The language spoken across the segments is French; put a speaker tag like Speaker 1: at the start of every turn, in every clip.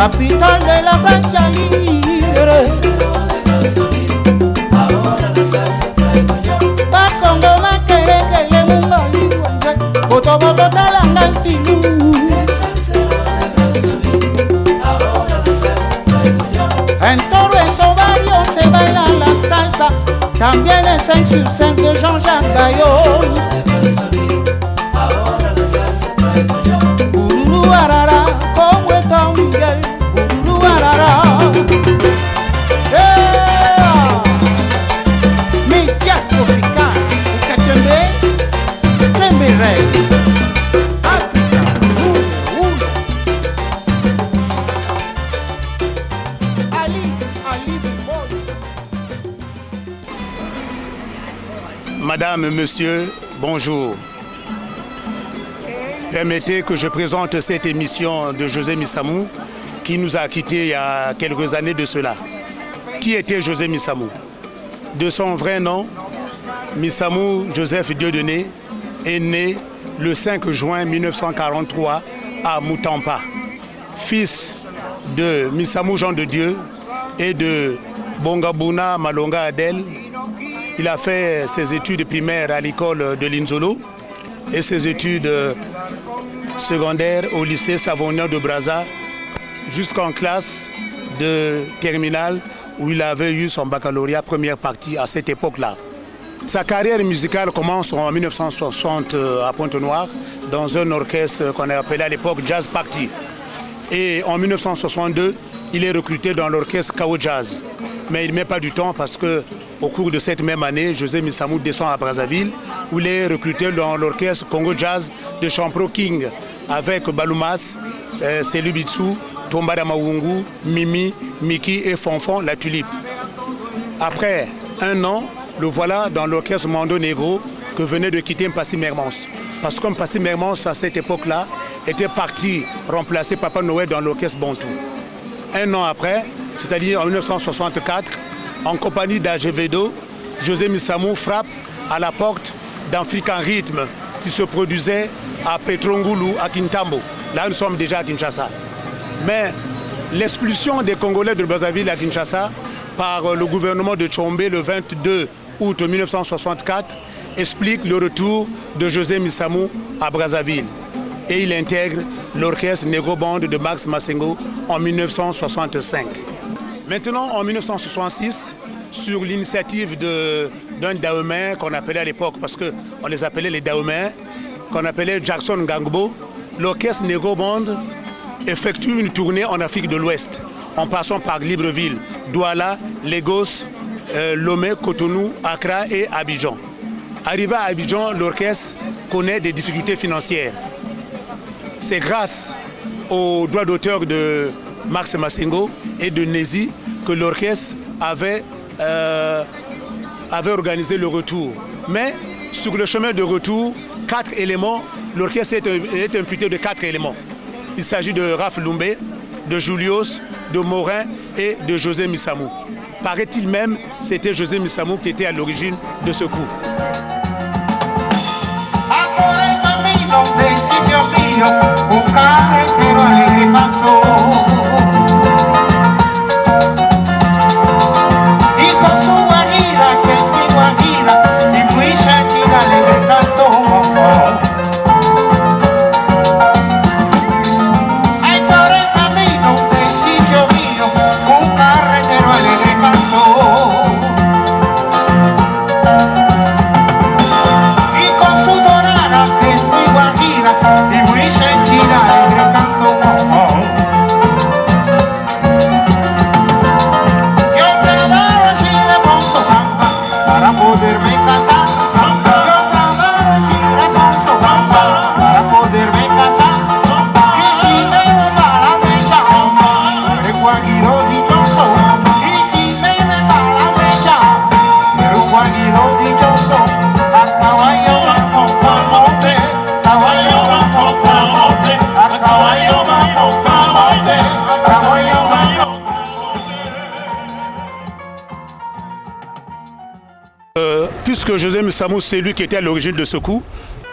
Speaker 1: capitale de la Francia libre. Bakongo makelekele mungaliwanze, botoboto talanga ntilu. En toro en Sauvario se baila la salsa, también el 5 sur 5 de Jean-Jacques Gaillot. Ururu arara, como está Miguel, ururu arara. Mi jazz tropical, Ukachembe, Chembe Rey. África, uno. Ali Boy.
Speaker 2: Madame, monsieur, bonjour. Permettez que je présente cette émission de José Missamou qui nous a quittés il y a quelques années de cela. Qui était José Missamou? De son vrai nom, Missamou Joseph Dieudonné est né le 5 juin 1943 à Moutampa. Fils de Missamou Jean de Dieu et de Bongabuna Malonga Adel, il a fait ses études primaires à l'école de Linzolo et ses études secondaires au lycée Savonnier de Brazza jusqu'en classe de terminale où il avait eu son baccalauréat première partie à cette époque-là. Sa carrière musicale commence en 1960 à Pointe-Noire dans un orchestre qu'on appelait à l'époque Jazz Party. Et en 1962, il est recruté dans l'orchestre Kao Jazz. Mais il ne met pas du temps parce qu'au cours de cette même année, José Missamou descend à Brazzaville où il est recruté dans l'orchestre Congo Jazz de Champro King avec Baloumas, Selubitsu, Tombada Mawungu, Mimi, Miki et Fonfon, la Tulipe. Après un an, le voilà dans l'orchestre Mando Negro que venait de quitter Mpassi Mermons. Parce que Mpassi Mermons, à cette époque-là, était parti remplacer Papa Noël dans l'orchestre Bantou. Un an après, c'est-à-dire en 1964, en compagnie d'Ajevedo, José Missamou frappe à la porte d'African Rhythm qui se produisait à Petrongulu, à Kintambo. Là, nous sommes déjà à Kinshasa. Mais l'expulsion des Congolais de Brazzaville à Kinshasa par le gouvernement de Tshombe le 22 août 1964 explique le retour de José Missamou à Brazzaville. Et il intègre l'orchestre Negro Band de Max Massengo en 1965. Maintenant, en 1966, sur l'initiative d'un Dahomey qu'on appelait à l'époque, parce qu'on les appelait les Dahomey, qu'on appelait Jackson Gangbo, l'orchestre Negro Band effectue une tournée en Afrique de l'Ouest, en passant par Libreville, Douala, Lagos, Lomé, Cotonou, Accra et Abidjan. Arrivé à Abidjan, l'orchestre connaît des difficultés financières. C'est grâce aux droits d'auteur de Max Massengo et de Nézi que l'orchestre avait organisé le retour. Mais sur le chemin de retour, 4 éléments, l'orchestre est imputé de 4 éléments. Il s'agit de Raph Lumbé, de Julius, de Morin et de José Missamou. Paraît-il même, c'était José Missamou qui était à l'origine de ce coup. Puisque José Missamou, c'est lui qui était à l'origine de ce coup,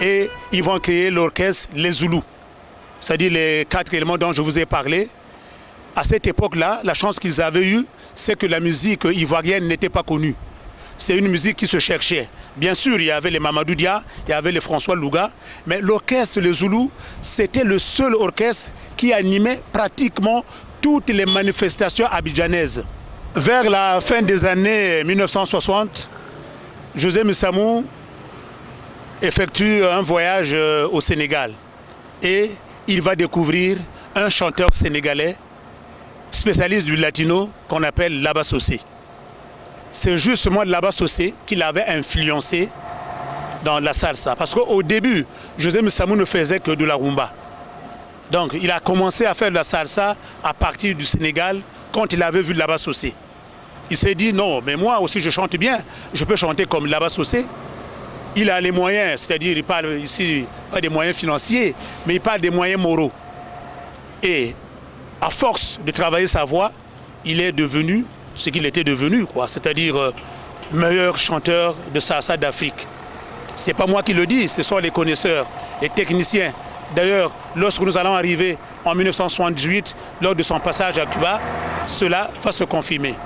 Speaker 2: et ils vont créer l'orchestre Les Zoulous, c'est-à-dire les 4 éléments dont je vous ai parlé, À cette époque-là, la chance qu'ils avaient eue, c'est que la musique ivoirienne n'était pas connue. C'est une musique qui se cherchait. Bien sûr, il y avait les Mamadou Dia, il y avait les François Louga, mais l'orchestre Les Zoulous, c'était le seul orchestre qui animait pratiquement toutes les manifestations abidjanaises. Vers la fin des années 1960, José Missamou effectue un voyage au Sénégal et il va découvrir un chanteur sénégalais spécialiste du latino qu'on appelle Laba Sossé. C'est justement Laba Sossé qui l'avait influencé dans la salsa. Parce qu'au début, José Missamou ne faisait que de la rumba. Donc il a commencé à faire de la salsa à partir du Sénégal quand il avait vu Laba Sossé. Il s'est dit non, mais moi aussi je chante bien, je peux chanter comme Laba Sossé. Il a les moyens, c'est-à-dire il parle ici pas des moyens financiers, mais il parle des moyens moraux. Et à force de travailler sa voix, il est devenu ce qu'il était devenu, c'est-à-dire meilleur chanteur de salsa d'Afrique. Ce n'est pas moi qui le dis, ce sont les connaisseurs, les techniciens. D'ailleurs, lorsque nous allons arriver en 1978, lors de son passage à Cuba, cela va se confirmer.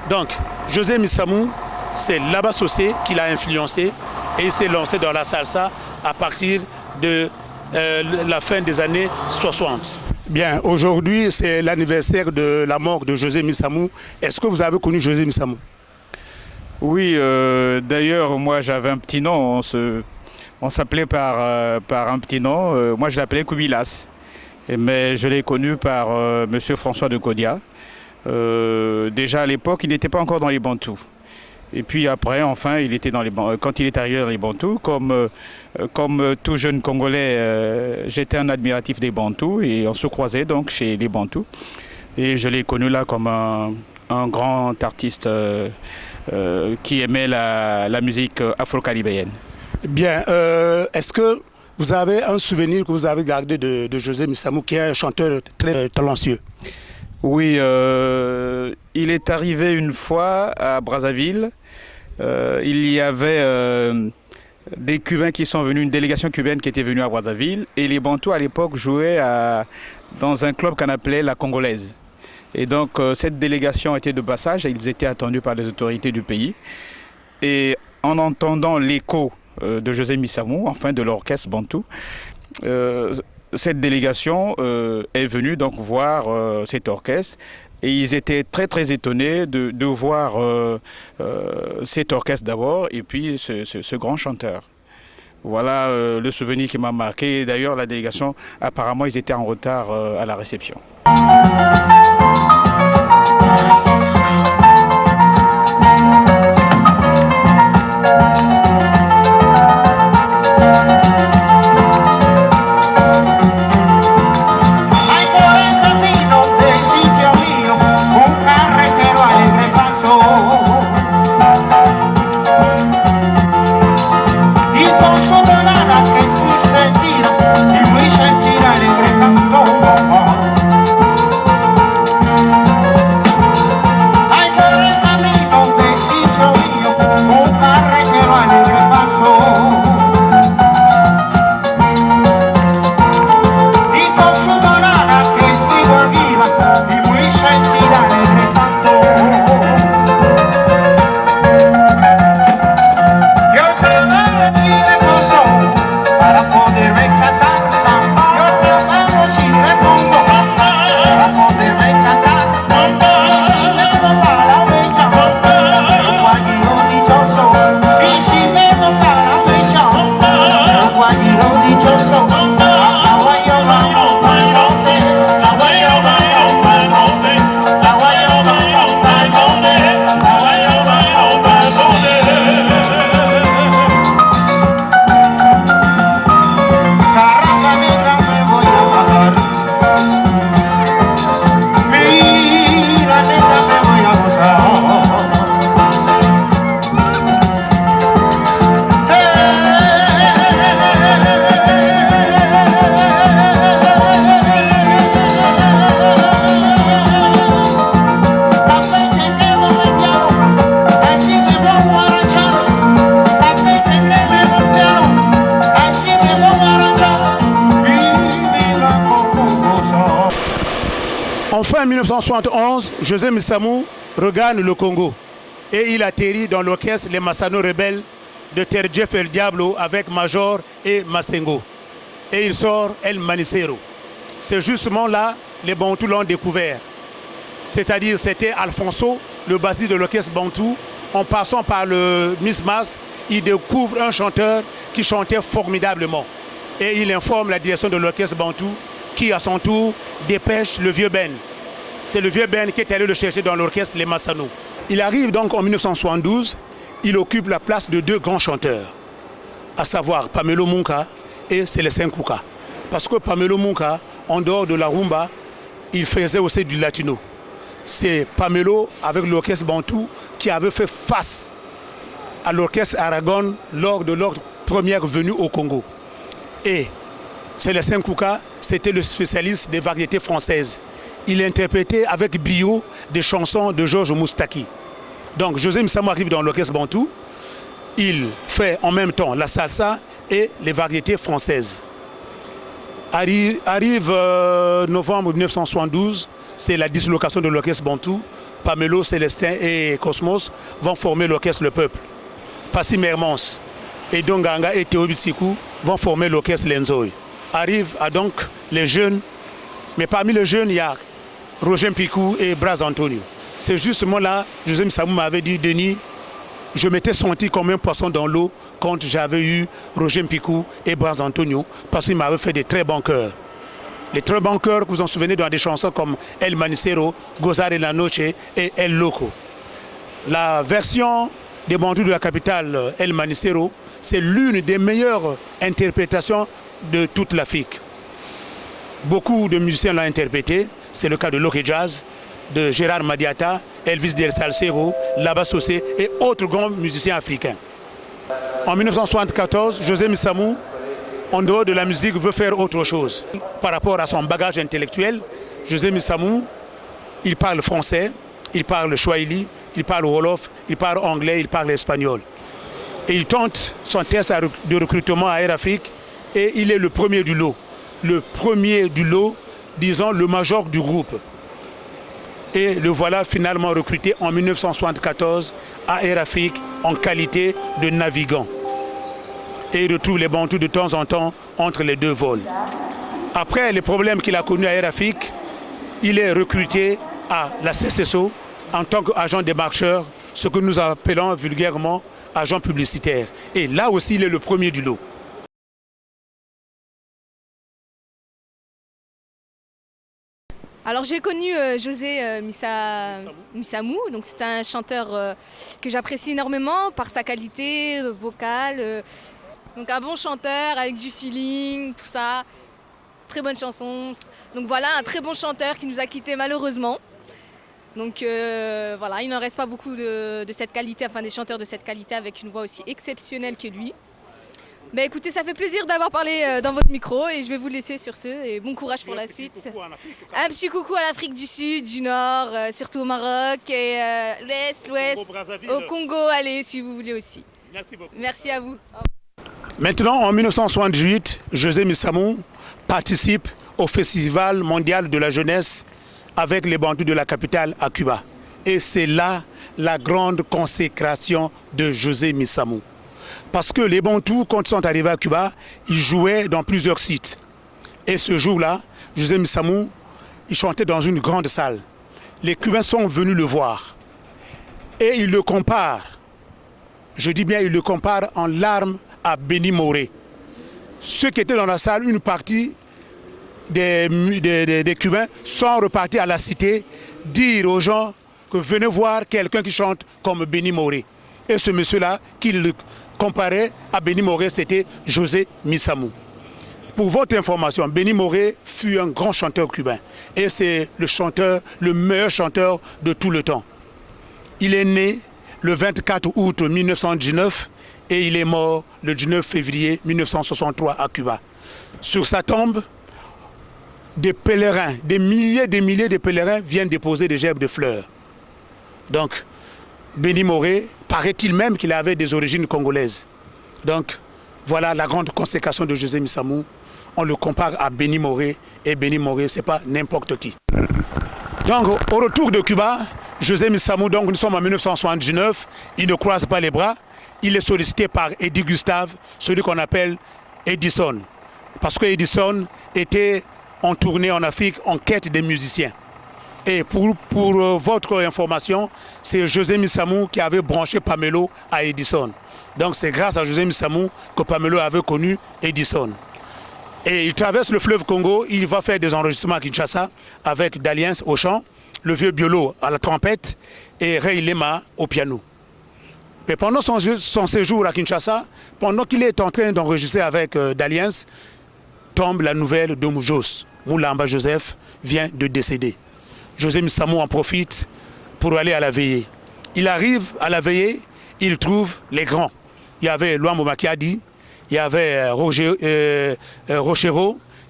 Speaker 2: Donc, José Missamou, c'est Laba Sossé qui l'a influencé et il s'est lancé dans la salsa à partir de la fin des années 60. Bien, aujourd'hui, c'est l'anniversaire de la mort de José Missamou. Est-ce que vous avez connu José Missamou?
Speaker 3: Oui, d'ailleurs, moi j'avais un petit nom, on s'appelait par un petit nom, moi je l'appelais Koubilas, mais je l'ai connu par M. François de Kodia. Déjà à l'époque, il n'était pas encore dans les Bantous. Et puis après, enfin, il était quand il est arrivé dans les Bantous, comme tout jeune Congolais, j'étais un admiratif des Bantous et on se croisait donc chez les Bantous. Et je l'ai connu là comme un grand artiste qui aimait la musique afro-caribéenne.
Speaker 2: Bien, est-ce que vous avez un souvenir que vous avez gardé de José Missamou, qui est un chanteur très talentueux?
Speaker 3: Oui, il est arrivé une fois à Brazzaville. Il y avait des Cubains qui sont venus, une délégation cubaine qui était venue à Brazzaville. Et les Bantous à l'époque jouaient dans un club qu'on appelait la Congolaise. Et donc cette délégation était de passage et ils étaient attendus par les autorités du pays. Et en entendant l'écho de José Missamou, enfin de l'orchestre Bantou, cette délégation est venue donc voir cet orchestre et ils étaient très très étonnés de voir cet orchestre d'abord et puis ce grand chanteur. Voilà le souvenir qui m'a marqué. D'ailleurs la délégation, apparemment ils étaient en retard à la réception.
Speaker 2: 1971, José Missamou regagne le Congo et il atterrit dans l'orchestre Les Massano Rebelles de Terjeff El Diablo avec Major et Massengo. Et il sort El Manicero. C'est justement là les Bantous l'ont découvert. C'est-à-dire c'était Alfonso, le bassiste de l'orchestre Bantou. En passant par le Miss Mass, il découvre un chanteur qui chantait formidablement. Et il informe la direction de l'orchestre Bantou qui à son tour dépêche le vieux Ben. C'est le vieux Ben qui est allé le chercher dans l'orchestre Les Massano. Il arrive donc en 1972, il occupe la place de deux grands chanteurs, à savoir Pamelo Munka et Célestin Kouka. Parce que Pamelo Munka, en dehors de la rumba, il faisait aussi du latino. C'est Pamelo avec l'orchestre Bantou qui avait fait face à l'orchestre Aragon lors de leur première venue au Congo. Et Célestin Kouka, c'était le spécialiste des variétés françaises. Il interprétait avec brio des chansons de Georges Moustaki. Donc José Missamou arrive dans l'orchestre Bantou. Il fait en même temps la salsa et les variétés françaises. Arrive novembre 1972, c'est la dislocation de l'orchestre Bantou. Pamelo, Célestin et Cosmos vont former l'orchestre Le Peuple. Passy Mermons et Donganga et Théo Bitsikou vont former l'orchestre Lenzoï. Arrivent donc les jeunes, mais parmi les jeunes, il y a Roger Picou et Braz Antonio. C'est justement là, José Missamou m'avait dit, Denis, je m'étais senti comme un poisson dans l'eau quand j'avais eu Roger Picou et Braz Antonio, parce qu'ils m'avaient fait des très bons chœurs. Les très bons chœurs que vous en souvenez dans des chansons comme El Manicero, Gozar et la Noche et El Loco. La version des Bantous de la capitale, El Manicero, c'est l'une des meilleures interprétations de toute l'Afrique. Beaucoup de musiciens l'ont interprété. C'est le cas de Loke Jazz, de Gérard Madiata, Elvis Del Salsero, Laba Sossé et autres grands musiciens africains. En 1974, José Missamou, en dehors de la musique, veut faire autre chose. Par rapport à son bagage intellectuel, José Missamou, il parle français, il parle Swahili, il parle Wolof, il parle anglais, il parle espagnol. Et il tente son test de recrutement à Air Afrique et il est le premier du lot. Le premier du lot, disons le major du groupe. Et le voilà finalement recruté en 1974 à Air Afrique en qualité de navigant. Et il retrouve les Bantous de temps en temps entre les deux vols. Après les problèmes qu'il a connus à Air Afrique, il est recruté à la CCSO en tant qu'agent démarcheur, ce que nous appelons vulgairement agent publicitaire. Et là aussi, il est le premier du lot.
Speaker 4: Alors j'ai connu José Missamou, donc c'est un chanteur que j'apprécie énormément par sa qualité vocale, donc un bon chanteur avec du feeling, tout ça, très bonne chanson. Donc voilà, un très bon chanteur qui nous a quittés malheureusement. Donc voilà, il n'en reste pas beaucoup de cette qualité, enfin des chanteurs de cette qualité avec une voix aussi exceptionnelle que lui. Ben écoutez, ça fait plaisir d'avoir parlé dans votre micro et je vais vous laisser sur ce et bon courage pour la suite. Un petit coucou à l'Afrique du Sud, du Nord, surtout au Maroc et l'Ouest, au Congo, allez si vous voulez aussi.
Speaker 2: Merci beaucoup.
Speaker 4: Merci à vous.
Speaker 2: Maintenant, en 1978, José Missamou participe au Festival mondial de la jeunesse avec les Bantous de la capitale à Cuba. Et c'est là la grande consécration de José Missamou. Parce que les Bantous, quand ils sont arrivés à Cuba, ils jouaient dans plusieurs sites. Et ce jour-là, José Missamou, il chantait dans une grande salle. Les Cubains sont venus le voir. Et ils le comparent, je dis bien, ils le comparent en larmes à Benny Moré. Ceux qui étaient dans la salle, une partie des Cubains sont repartis à la cité dire aux gens que venez voir quelqu'un qui chante comme Benny Moré. Et ce monsieur-là, qui le comparait à Benny Moré, c'était José Missamou. Pour votre information, Benny Moré fut un grand chanteur cubain. Et c'est le meilleur chanteur de tout le temps. Il est né le 24 août 1919 et il est mort le 19 février 1963 à Cuba. Sur sa tombe, des pèlerins, des milliers de pèlerins viennent déposer des gerbes de fleurs. Donc, Benny Moré, paraît-il même qu'il avait des origines congolaises. Donc, voilà la grande consécration de José Missamou. On le compare à Benny Moré, et Benny Moré, ce n'est pas n'importe qui. Donc, au retour de Cuba, José Missamou, donc nous sommes en 1979, il ne croise pas les bras, il est sollicité par Eddie Gustave, celui qu'on appelle Edison. Parce que Edison était en tournée en Afrique en quête des musiciens. Et pour votre information, c'est José Missamou qui avait branché Pamelo à Edison. Donc c'est grâce à José Missamou que Pamelo avait connu Edison. Et il traverse le fleuve Congo, il va faire des enregistrements à Kinshasa avec Daliens au chant, le vieux Biolo à la trompette et Ray Lema au piano. Mais pendant son séjour à Kinshasa, pendant qu'il est en train d'enregistrer avec Daliens, tombe la nouvelle de Moujos. Moulamba Joseph vient de décéder. José Missamou en profite pour aller à la veillée. Il arrive à la veillée, il trouve les grands. Il y avait Luambo Makiadi, il y avait Rochero,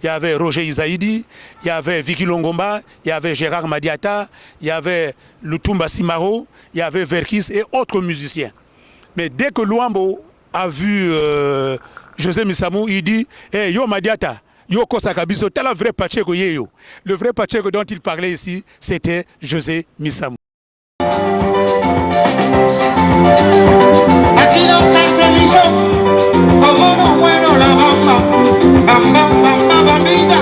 Speaker 2: il y avait Roger Isaïdi, il y avait Vicky Longomba, il y avait Gérard Madiata, il y avait Lutumba Simaro, il y avait Verkis et autres musiciens. Mais dès que Luambo a vu José Missamou, il dit hey, yo Madiata, yo Kosakabiso, t'as la vraie Pacheco Yeyo. Le vrai Pacheco dont il parlait ici, c'était José Missamou.
Speaker 1: Aquí no canto mi son, como no muero la bamba, bamba, bamba, bambita.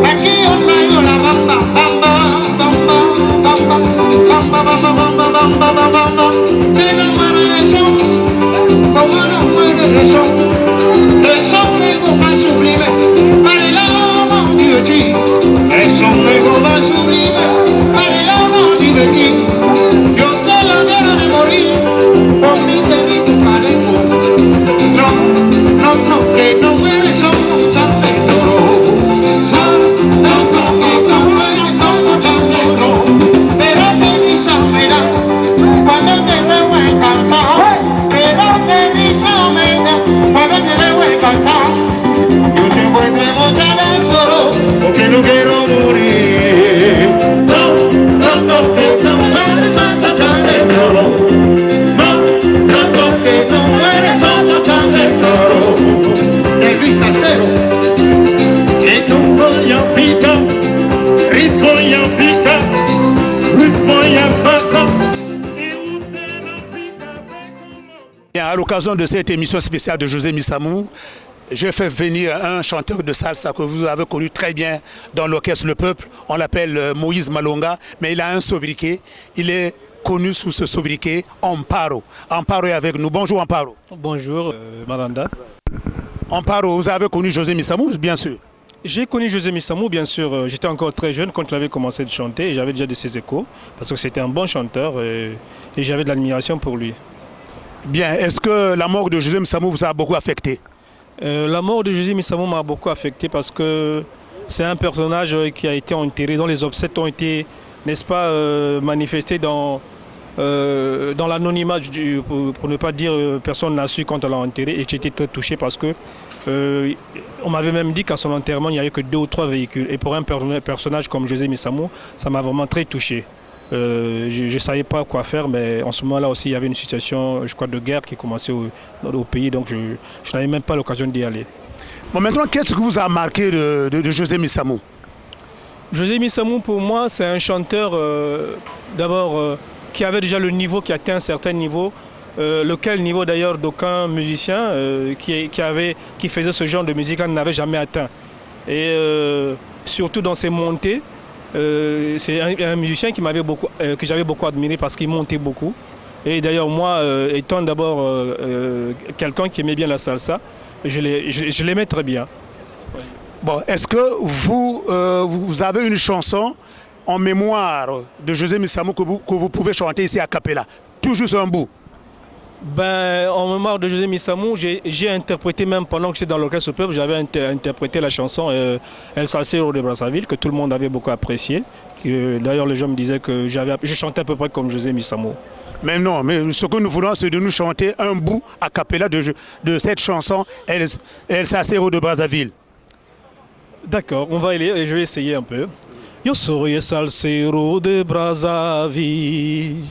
Speaker 1: Aquí yo traigo la bamba, bamba, bamba, bamba, bamba, bamba, bamba, bamba, bamba, bamba. Que no muere de son, como no muere de son ego más sublime, para el amor divertido. Es un ego más sublime, para el amor divertido. Yo te la quiero de morir. Por mi delito parejo. No, no, no, que no muere son tan negro. Son, no, no, que no muere son tan negro. Pero que risa me da cuando te veo encantar. Pero que risa me da cuando te veo encantar. Yo te encuentro otra vez toro, porque no quiero morir. No, no, no, que no muere son tan negro.
Speaker 2: À l'occasion de cette émission spéciale de José Missamou, j'ai fait venir un chanteur de salsa que vous avez connu très bien dans l'orchestre Le Peuple. On l'appelle Moïse Malonga, mais il a un sobriquet. Il est connu sous ce sobriquet Amparo. Amparo est avec nous. Bonjour Amparo.
Speaker 5: Bonjour Maranda.
Speaker 2: Amparo, vous avez connu José Missamou, bien sûr.
Speaker 5: J'ai connu José Missamou, bien sûr. J'étais encore très jeune quand il avait commencé de chanter et j'avais déjà de ses échos parce que c'était un bon chanteur et j'avais de l'admiration pour lui.
Speaker 2: Bien, est-ce que la mort de José Missamou vous a beaucoup affecté?
Speaker 5: La mort de José Missamou m'a beaucoup affecté parce que c'est un personnage qui a été enterré, dont les obsèques ont été, n'est-ce pas, manifestés dans l'anonymat, pour ne pas dire personne n'a su quand on l'a enterré, et j'étais très touché parce que on m'avait même dit qu'à son enterrement il n'y avait que 2 ou 3 véhicules et pour un personnage comme José Missamou ça m'a vraiment très touché. Je ne savais pas quoi faire, mais en ce moment-là aussi il y avait une situation, je crois, de guerre qui commençait au pays, donc je n'avais même pas l'occasion d'y aller.
Speaker 2: Bon, maintenant, qu'est-ce que vous a marqué de José Missamou?
Speaker 5: José Missamou, pour moi, c'est un chanteur d'abord qui avait déjà le niveau, qui atteint un certain niveau, lequel niveau d'ailleurs d'aucun musicien qui faisait ce genre de musique-là n'avait jamais atteint. Et surtout dans ses montées, c'est un musicien que j'avais beaucoup admiré parce qu'il montait beaucoup. Et d'ailleurs moi, étant d'abord quelqu'un qui aimait bien la salsa, je l'aimais très bien.
Speaker 2: Bon, est-ce que vous avez une chanson en mémoire de José Missamou que vous pouvez chanter ici à Capella? Tout juste un bout.
Speaker 5: Ben, en mémoire de José Missamou, j'ai interprété, même pendant que j'étais dans l'orchestre Peuple, j'avais interprété la chanson El Salsero de Brazzaville, que tout le monde avait beaucoup apprécié. D'ailleurs, les gens me disaient que je chantais à peu près comme José Missamou.
Speaker 2: Mais non, mais ce que nous voulons, c'est de nous chanter un bout a cappella de cette chanson El Salsero de Brazzaville.
Speaker 5: D'accord, on va y aller et je vais essayer un peu. Yo soy el salsero de Brazzaville.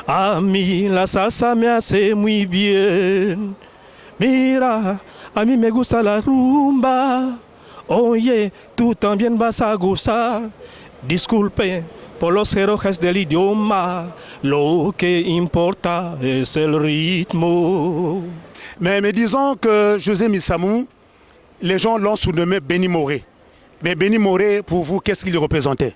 Speaker 5: A mí la salsa me hace muy bien. Mira, a mí me gusta la rumba. Oye, tú también vas a gozar. Disculpe, por los erojes del idioma, lo que importa es el ritmo.
Speaker 2: Mais disons que José Missamou, les gens l'ont surnommé Benny Moré. Mais Benny Moré, pour vous, qu'est-ce qu'il représentait?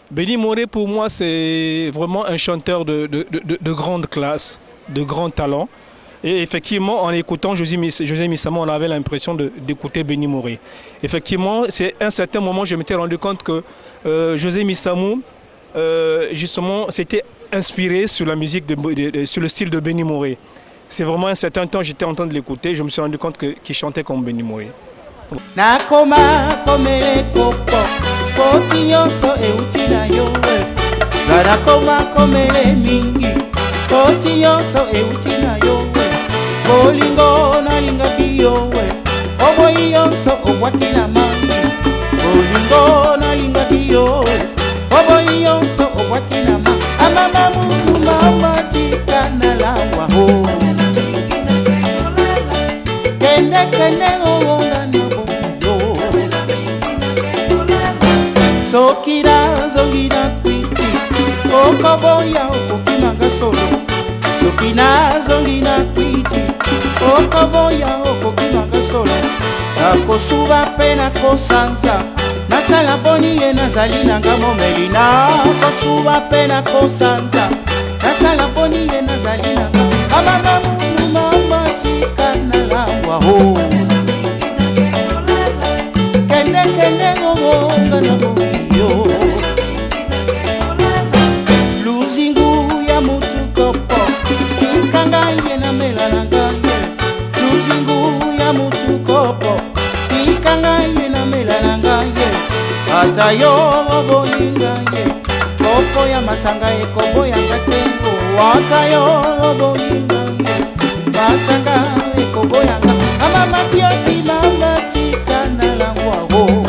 Speaker 5: Benny Moré, pour moi, c'est vraiment un chanteur de grande classe, de grand talent. Et effectivement, en écoutant José Missamou, on avait l'impression d'écouter Benny Moré. Effectivement, c'est à un certain moment, je m'étais rendu compte que José Missamou, justement, s'était inspiré sur la musique, sur le style de Benny Moré. C'est vraiment un certain temps, j'étais en train de l'écouter, je me suis rendu compte qu'il chantait comme Benny Moré.
Speaker 1: Nakoma komele kopo Koti nyonso euti na yo Nakoma komele mingi Koti nyonso euti na yo Bolingo na lingaki yo Oboyi nyonso obwaki na mangi Bolingo na lingaki yo Oboyi nyonso obwaki na mangi Amama munu mama tika na lawa ho Kende kende ngonga Sokira zongina kwiti Okoboya okokimanga solo Sokina zongina kwiti Okoboya okokimanga solo Nakosuba pe nakosanza Nasala boni ye nazali nanga momeli Nakosuba pe nakosanza Nasala boni ye nazali nanga Amama munu mama tika na lawa ho Kende kende ngonga na bo Luzingu ya mutu kopo Tikanga ye na mela na ngaye Luzingu ya mutu kopo Tikanga ye na mela na ngaye Ata yo oboyinga ye Kopo ya masanga ye kobo ya ngatengo Ata yo oboyinga ye Masanga ye kobo ya ngatengo Mama pioti mama tika na langwa ho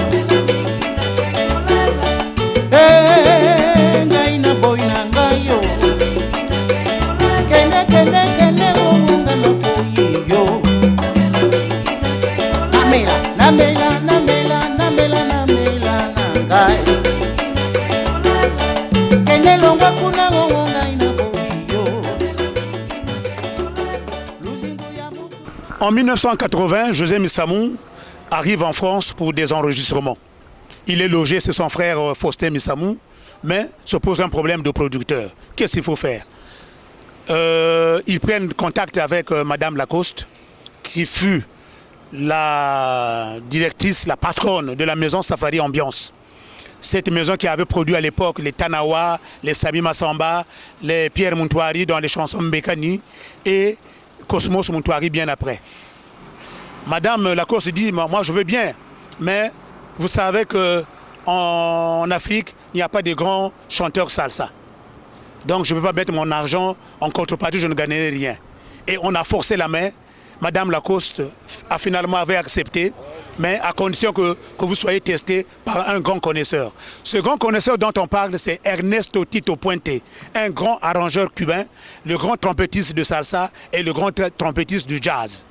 Speaker 2: En 1980, José Missamou arrive en France pour des enregistrements. Il est logé, c'est son frère Faustin Missamou, mais se pose un problème de producteur. Qu'est-ce qu'il faut faire? Ils prennent contact avec Madame Lacoste, qui fut la directrice, la patronne de la maison Safari Ambiance. Cette maison qui avait produit à l'époque les Tanawa, les Sabi Massamba, les Pierre Montouari dans les chansons Mbekani et Cosmos Montouari bien après. Madame Lacoste dit, moi je veux bien, mais vous savez qu'en Afrique, il n'y a pas de grands chanteurs salsa. Donc je ne peux pas mettre mon argent en contrepartie, je ne gagnerai rien. Et on a forcé la main. Madame Lacoste a finalement accepté, mais à condition que vous soyez testé par un grand connaisseur. Ce grand connaisseur dont on parle, c'est Ernesto Tito Puente, un grand arrangeur cubain, le grand trompettiste de salsa et le grand trompettiste du jazz.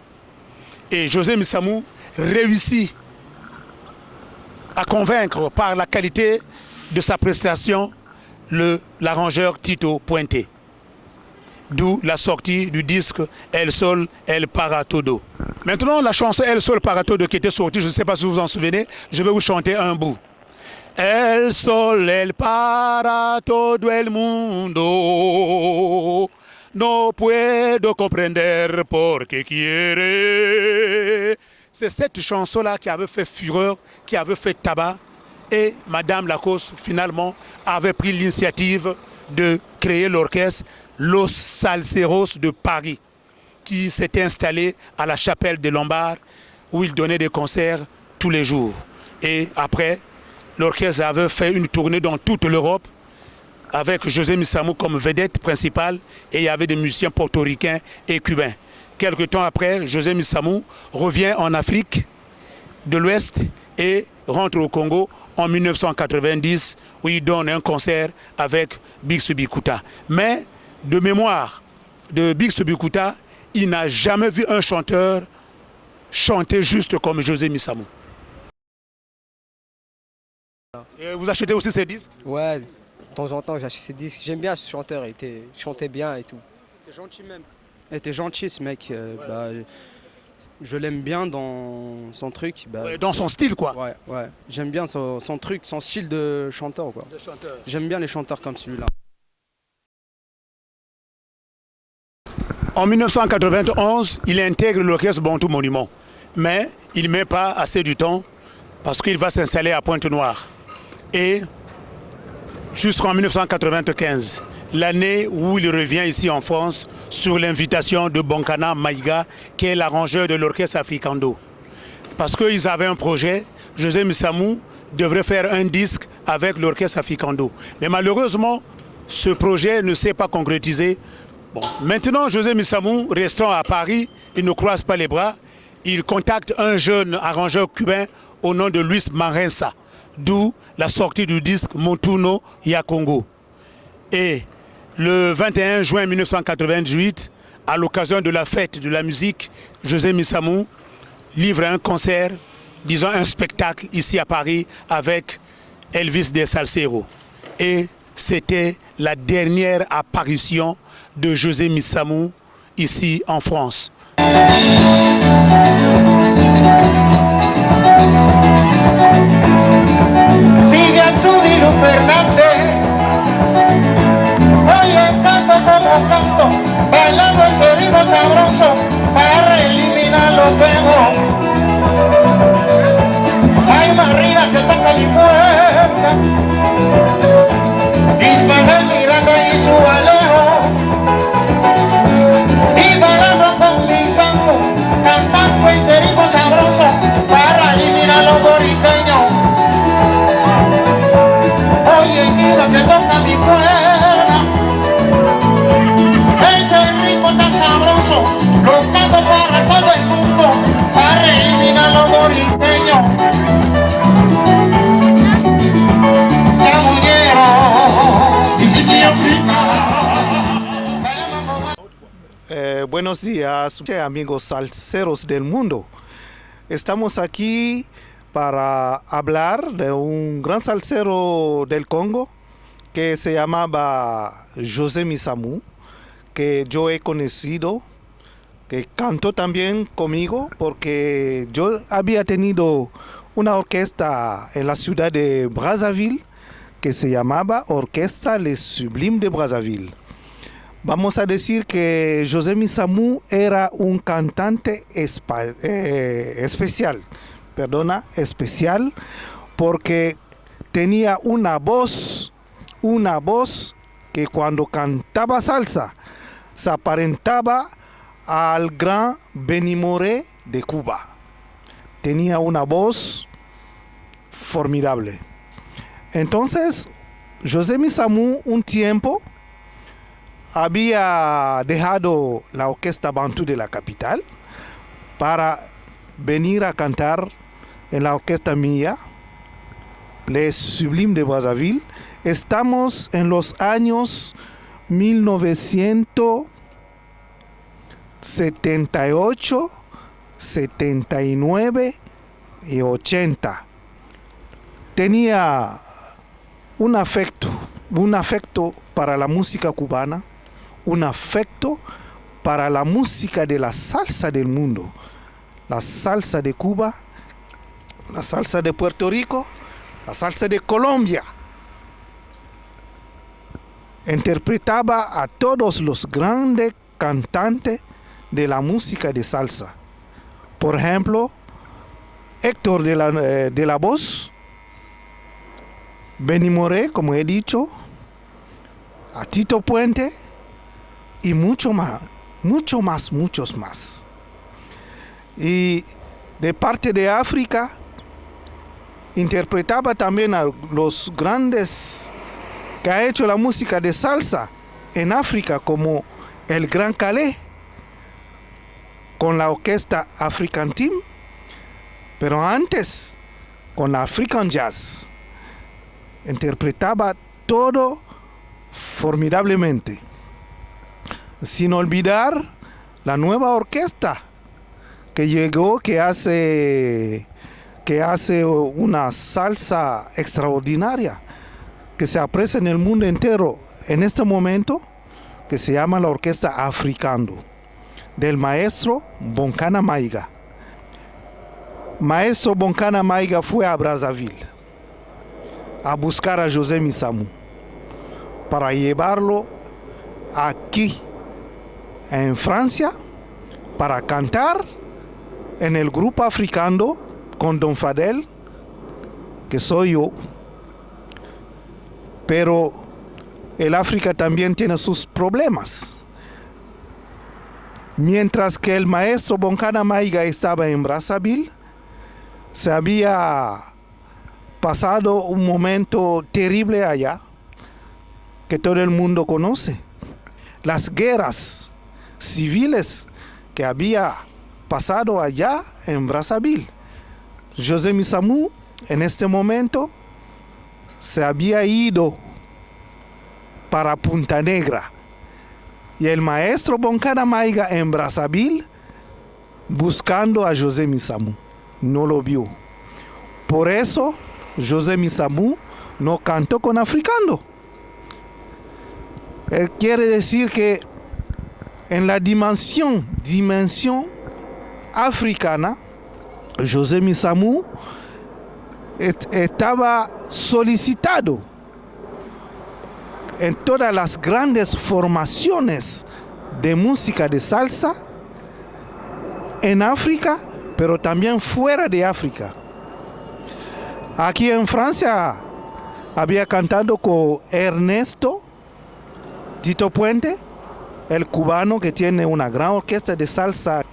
Speaker 2: Et José Missamou réussit à convaincre par la qualité de sa prestation l'arrangeur Tito Puente. D'où la sortie du disque El Sol, El Para Todo. Maintenant, la chanson El Sol Para Todo qui était sortie, je ne sais pas si vous vous en souvenez, je vais vous chanter un bout. El Sol, El Para Todo el mundo, no puedo comprender por qué quiere. C'est cette chanson-là qui avait fait fureur, qui avait fait tabac, et Madame Lacoste, finalement, avait pris l'initiative de créer l'orchestre Los Salseros de Paris, qui s'était installé à la chapelle des Lombards, où il donnait des concerts tous les jours. Et après, l'orchestre avait fait une tournée dans toute l'Europe, avec José Missamou comme vedette principale, et il y avait des musiciens portoricains et cubains. Quelque temps après, José Missamou revient en Afrique de l'Ouest et rentre au Congo en 1990, où il donne un concert avec Bix Bikuta. Mais de mémoire de Bix Bikuta, il n'a jamais vu un chanteur chanter juste comme José Missamou. Et vous achetez aussi ces disques?
Speaker 6: Ouais, De temps en temps, j'achète ses disques. J'aime bien ce chanteur, il chantait bien et tout.
Speaker 7: T'es gentil même.
Speaker 6: Il était gentil ce mec. Je l'aime bien dans son truc.
Speaker 2: Dans son style, quoi.
Speaker 6: Ouais. J'aime bien son truc, son style de chanteur, quoi. J'aime bien les chanteurs comme celui-là.
Speaker 2: En 1991, il intègre l'orchestre Bantou Monument. Mais il ne met pas assez du temps parce qu'il va s'installer à Pointe-Noire. Et jusqu'en 1995, l'année où il revient ici en France sur l'invitation de Bonkana Maïga, qui est l'arrangeur de l'orchestre Africando. Parce qu'ils avaient un projet, José Missamou devrait faire un disque avec l'orchestre Africando. Mais malheureusement, ce projet ne s'est pas concrétisé. Bon. Maintenant, José Missamou, restant à Paris, il ne croise pas les bras. Il contacte un jeune arrangeur cubain au nom de Luis Marensa, d'où la sortie du disque Montuno Ya Congo. Et le 21 juin 1998, à l'occasion de la fête de la musique, José Missamou livre un concert, disons un spectacle ici à Paris avec Elvis de Salsero. Et c'était la dernière apparition de José Missamou ici en France.
Speaker 1: Silvia Chubilo Fernández, oye canto como canto, bailando ese ritmo sabroso para eliminar los feos. Ay, más arriba que toca mi puerta, Ismael mirando ahí su alejo, y bailando con mi santo, cantando ese ritmo sabroso para eliminar los boriqueños. Oye, mira que toca mi puerta, ese ritmo tan sabroso, lo canto para todo el mundo, para eliminar los boriqueños. Chamuñero, y si quiero
Speaker 8: Buenos días, amigos salseros del mundo. Estamos aquí para hablar de un gran salsero del Congo que se llamaba José Missamou, que yo he conocido, que cantó también conmigo porque yo había tenido una orquesta en la ciudad de Brazzaville que se llamaba Orquesta Les Sublimes de Brazzaville. Vamos a decir que José Missamou era un cantante especial, porque tenía una voz que cuando cantaba salsa se aparentaba al gran Benny Moré de Cuba. Tenía una voz formidable. Entonces, José Missamou un tiempo había dejado la orquesta Bantu de la capital para venir a cantar en la orquesta mía, Les Sublimes de Brazzaville. Estamos en los años 1978, 79 y 80. Tenía un afecto para la música cubana, un afecto para la música de la salsa del mundo, la salsa de Cuba, la salsa de Puerto Rico, la salsa de Colombia. Interpretaba a todos los grandes cantantes de la música de salsa. Por ejemplo, Héctor de la Voz, Benny Moré, como he dicho, a Tito Puente y muchos más. Y de parte de África, interpretaba también a los grandes que ha hecho la música de salsa en África, como el Gran Calais, con la orquesta African Team, pero antes con la African Jazz. Interpretaba todo formidablemente. Sin olvidar la nueva orquesta que llegó, que hace una salsa extraordinaria, que se aprecia en el mundo entero en este momento, que se llama la Orquesta Africando, del maestro Bonkana Maiga. Maestro Bonkana Maiga fue a Brazzaville a buscar a José Misamu para llevarlo aquí en Francia para cantar en el grupo Africando con Don Fadel, que soy yo. Pero el África también tiene sus problemas. Mientras que el maestro Bonkana Maiga estaba en Brazzaville, se había pasado un momento terrible allá, que todo el mundo conoce. Las guerras civiles que había pasado allá en Brazzaville. José Misamu en este momento se había ido para Punta Negra y el maestro Bonkana Maiga en Brazzaville buscando a José Misamu. No lo vio. Por eso José Misamu no cantó con Africando. Quiere decir que en la dimensión africana, José Misamu estaba solicitado en todas las grandes formaciones de música de salsa en África, pero también fuera de África. Aquí en Francia había cantado con Ernesto Tito Puente, el cubano que tiene una gran orquesta de salsa.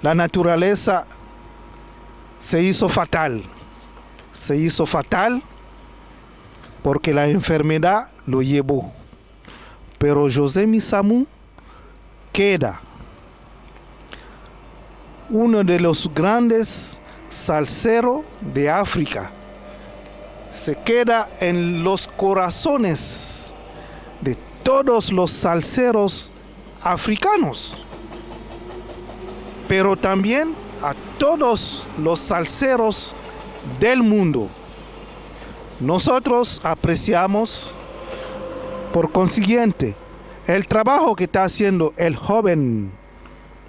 Speaker 8: La naturaleza se hizo fatal porque la enfermedad lo llevó. Pero José Misamu queda uno de los grandes salseros de África. Se queda en los corazones de todos los salseros africanos, pero también a todos los salseros del mundo. Nosotros apreciamos, por consiguiente, el trabajo que está haciendo el joven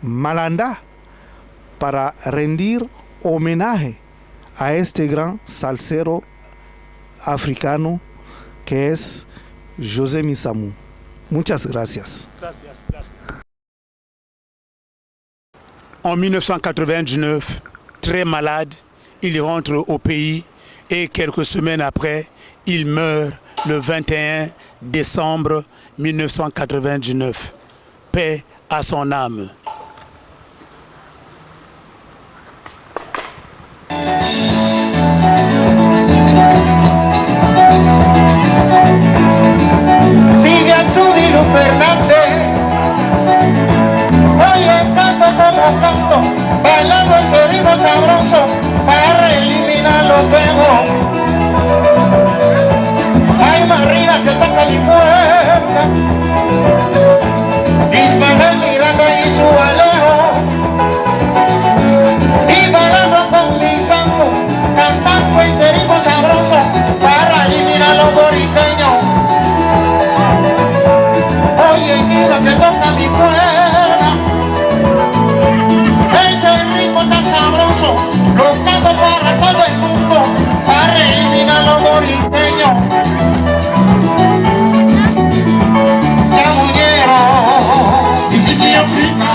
Speaker 8: Malanda para rendir homenaje a este gran salsero africano que es José Misamu. Muchas gracias.
Speaker 2: En 1999, très malade, il rentre au pays et quelques semaines après, il meurt le 21 décembre 1999. Paix à son âme.
Speaker 1: Sigue a Chubilo Fernández. Oye, canto como canto, bailando ese ritmo sabroso para eliminar los feos. Hay Marina que toca mi puerta, Ismael mirando ahí su alejo, y bailando con mi santo, cantando ese ritmo sabroso para eliminar los boriqueños. Oye, niño que toca mi puerta, ese ritmo tan sabroso lo canto para todo el mundo, para eliminar los boriqueños. Chamuñero, y si te África,